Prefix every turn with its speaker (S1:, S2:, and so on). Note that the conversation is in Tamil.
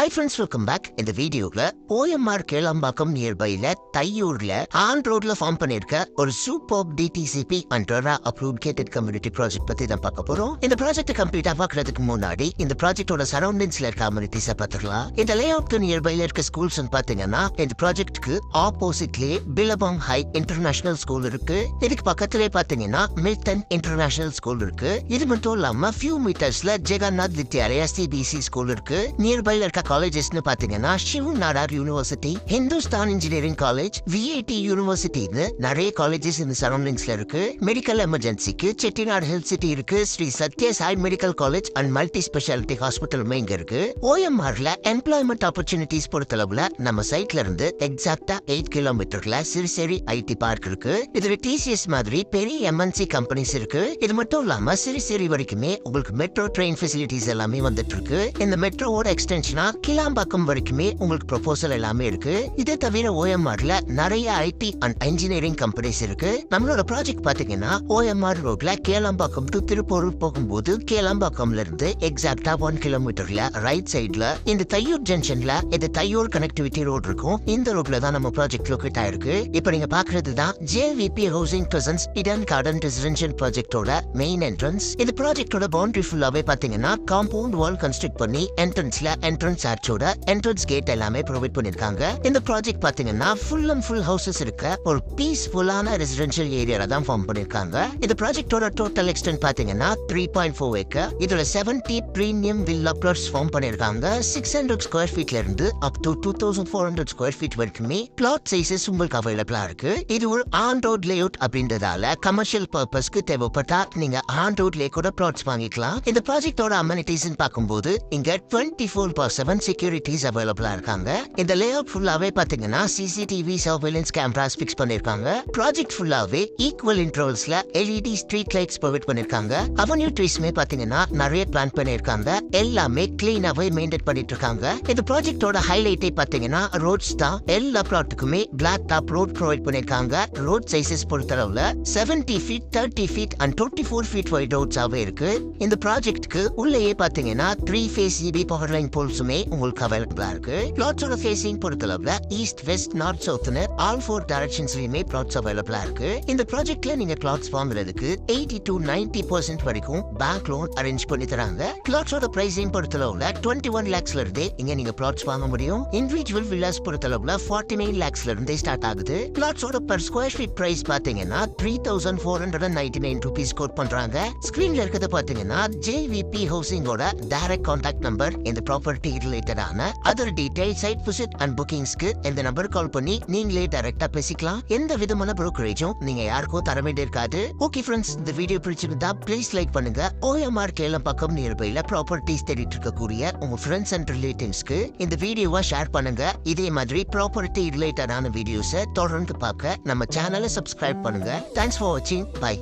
S1: Hi friends, welcome back. இந்த வீடியோல OMR கேளம்பாக்கம் நியர்பைல தையூர்ல ஆன் ரோட்ல ஃபார்ம் பண்ணிருக்க ஒரு super DTCP and RERA approved gated community project பத்தி தான் பார்க்க போறோம். இந்த ப்ராஜெக்ட் கம்ப்ளீட்டா பார்க்கறதுக்கு முன்னாடி இந்த ப்ராஜெக்டோட சரௌண்டிங்ஸ்ல இருக்க கம்யூனிட்டிஸை பார்த்துக்கலாம். இந்த லேஅவுட்க்கு நியர்பைல இருக்க ஸ்கூல்ஸ் பாத்தீங்கன்னா இந்த ப்ராஜெக்ட்க்கு ஆப்போசிட்லயே பிலபாங் ஹை இன்டர்நேஷனல் ஸ்கூல் இருக்கு. இதுக்கு பக்கத்திலே பாத்தீங்கன்னா மில்டன் இன்டர்நேஷனல் ஸ்கூல் இருக்கு. இது மட்டும் இல்லாம ஃபியூ மீட்டர்ஸ்ல ஜெகநாத் வித்யாலயா CBC ஸ்கூல் இருக்கு. நியர்பைல இருக்க காலேஜஸ்னு பாத்தீங்கன்னா Shiv Nadar university, Hindustan engineering college, VIT யூனிவர்சிட்டின்னு நிறைய காலேஜஸ் இந்த சரௌண்டிங்ஸ்ல இருக்கு. மெடிக்கல் எமர்ஜென்சிக்கு செட்டிநாடு ஹெல்த் சிட்டி இருக்கு. Sri Sathya Sai medical college and multi speciality hospital இங்க இருக்கு. OMRல எம்ப்ளாய்மெண்ட் ஆப்பர்ச்சுனிட்டிஸ் பொறுத்தளவுல நம்ம சைட்ல இருந்து எக்ஸாக்டா 8 கிலோமீட்டர்ல சிறுசேரி IT பார்க் இருக்கு. இதுல TCS மாதிரி பெரிய MNC கம்பெனிஸ் இருக்கு. இது மட்டும் இல்லாம சிறுசேரி வரைக்குமே உங்களுக்கு மெட்ரோ ட்ரெயின் ஃபெசிலிட்டிஸ் எல்லாமே வந்துட்டு இருக்கு. இந்த மெட்ரோவோட எக்ஸ்டென்ஷனா கிளாம்பாக்கம் வரைக்குமே உங்களுக்கு ப்ரொபோசல் எல்லாமே இருக்கு. இதே தவிர OMRல நிறைய IT அண்ட் இன்ஜினியரிங் கம்பெனிஸ் இருக்கு. நம்மளோட ப்ராஜெக்ட் பாத்தீங்கன்னா OMR ரோட்ல கேளம்பாக்கம் டு திருப்பூர் போகும்போது கேளம்பாக்கம்ல இருந்து எக்ஸாக்டா 1 கிலோமீட்டர்ல ரைட் சைட்ல இந்த தையூர் ஜங்ஷன்ல இந்த தையூர் கனெக்டிவிட்டி ரோட் இருக்கும். இந்த ரோட்ல தான் நம்ம ப்ராஜெக்ட் லொகேட் ஆயிருக்கு. இப்போ நீங்க பாக்குறது தான் JVP housing presents Eden garden residential ப்ராஜெக்டோட மெயின் என்ட்ரன்ஸ். இந்த ப்ராஜெக்டோட பவுண்டரி ஃபுல்லாவே பாத்தீங்கன்னா காம்பவுண்ட் வால் கன்ஸ்ட்ரக்ட் பண்ணி என்ட்ரன்ஸ்ல என்ட்ரன்ஸ் ஆர்ச்சோட என்ட்ரன்ஸ் கேட் எல்லாமே ப்ரொவைட் பண்ணிருக்காங்க. இந்த ப்ராஜெக்ட் பாத்தீங்கன்னா ஃபுல் அண்ட் ஃபுல் ஹவுசஸ் இருக்க ஒரு பீஸ்ஃபுல்லான ரெசிடென்ஷியல் ஏரியால தான் ஃபார்ம் பண்ணிருக்காங்க. இந்த ப்ராஜெக்டோட டோட்டல் எக்ஸ்டென்ட் பாத்தீங்கன்னா 3.4 ஏக்கர். இதுல 70 பிரீமியம் வில்லா பிளாட்ஸ் ஃபார்ம் பண்ணிருக்காங்க. 600 ஸ்கொயர் ஃபீட்ல இருந்து அப் டு 2400 ஸ்கொயர் ஃபீட் வரைக்குமே பிளாட் சைஸஸ் உங்களுக்கு அவைலபிளா இருக்கு. இது ஒரு ஆன் ரோட் லேஅவுட் அப்படின்றதால கமர்ஷியல் பர்பஸ்க்கு தேவைப்பட்டா நீங்க ஆன் ரோட்லயே கூட பிளாட்ஸ் வாங்கிக்கலாம். இந்த ப்ராஜெக்டோட அமெனிட்டிஸ் பார்க்கும்போது இங்க 24/7 செக்யூரிட்டிஸ் அவைலபிளா இருக்காங்க. இந்த லேஅவுட் ஃபுல்லாவே பாத்தீங்கன்னா CCTV சர்வேலன்ஸ் கேமராஸ் ஃபிக்ஸ் பண்ணிருக்காங்க. ப்ராஜெக்ட் ஃபுல்லாவே ஈக்குவல் இன்டர்வல்ஸ்ல LED ஸ்ட்ரீட் லைட்ஸ் ப்ரொவைட் பண்ணிருக்காங்க. அவென்யூ ட்ரீஸ்மே பாத்தீங்கன்னா நிறைய பிளான் பண்ணிருக்காங்க. எல்லாமே கிளீனாவே மெயின்டைன் பண்ணிட்டு இருக்காங்க. இந்த ப்ராஜெக்டோட ஹைலைட்டே பாத்தீங்கன்னா ரோட்ஸ் தான். எல்லா பிளாட்டுக்குமே பிளாக் டாப் ரோட் ப்ரொவைட் பண்ணிருக்காங்க. ரோட் சைஸஸ் பொறுத்தளவுல 70 feet 30 feet and 24 feet wide ரோட்ஸாவே இருக்கு. இந்த ப்ராஜெக்ட்க்கு உள்ளேயே பாத்தீங்கன்னா 3 ஃபேஸ் EB பவர் லைன் போல்ஸுமே உங்களுக்கு அவைலபிளா இருக்கு. பிளாட்ஸோட ஃபேசிங் பொறுத்தளவுல ஈஸ்ட் வெஸ்ட் நார்த் சவுத்னு ஆல் 4 டைரக்ஷன்ஸ்லயுமே பிளாட்ஸ் அவைலபிளா இருக்கு. இந்த ப்ராஜெக்ட்ல நீங்க பிளாட்ஸ் வாங்குறதுக்கு 80 to 90% வரைக்கும் பேங்க் லோன் அரேஞ்ச் பண்ணி தராங்க. பிளாட்ஸோட பிரைசிங் பொறுத்தளவுல 21 lakhsல இருந்தே இங்க நீங்க பிளாட்ஸ் வாங்க முடியும். இண்டிவிஜுவல் வில்லாஸ் பொறுத்தளவுல 49 lakhsல இருந்தே ஸ்டார்ட் ஆகுது. பிளாட்ஸோட per square feet பிரைஸ் பாத்தீங்கன்னா 3499 rupees கோட் பண்றாங்க. ஸ்கிரீன்ல இருக்கிறத பாத்தீங்கன்னா JVP ஹவுசிங்கோட டைரக்ட் கான்டாக்ட் நம்பர். இந்த ப்ராப்பர்ட்டி ரிலேட்டடான other detail site visit and புக்கிங்ஸ்க்கு இந்த நம்பர் கால் பண்ணி நீங்களே டைரக்டா பேசிக்கலாம். எந்த விதமான புரோக்கரேஜும் நீங்க யாருக்கும் தர வேண்டியிருக்காது. ஓகே ஃப்ரெண்ட்ஸ், இந்த வீடியோ பிடிச்சிருந்தா ப்ளீஸ் லைக் பண்ணுங்க. OMR கேளம்பாக்கம் நியர்பைல ப்ராப்பர்ட்டிஸ் தேடிட்டு இருக்கக்கூடிய உங்க ஃப்ரெண்ட்ஸ் அண்ட் ரிலேட்டிவ்ஸ்க்கு இந்த வீடியோவை ஷேர் பண்ணுங்க. இதே மாதிரி ப்ராப்பர்ட்டி ரிலேட்டடான வீடியோஸை தொடர்ந்து பார்க்க நம்ம சேனலை சப்ஸ்கிரைப் பண்ணுங்க. தேங்க்ஸ் ஃபார் வாட்சிங். பை.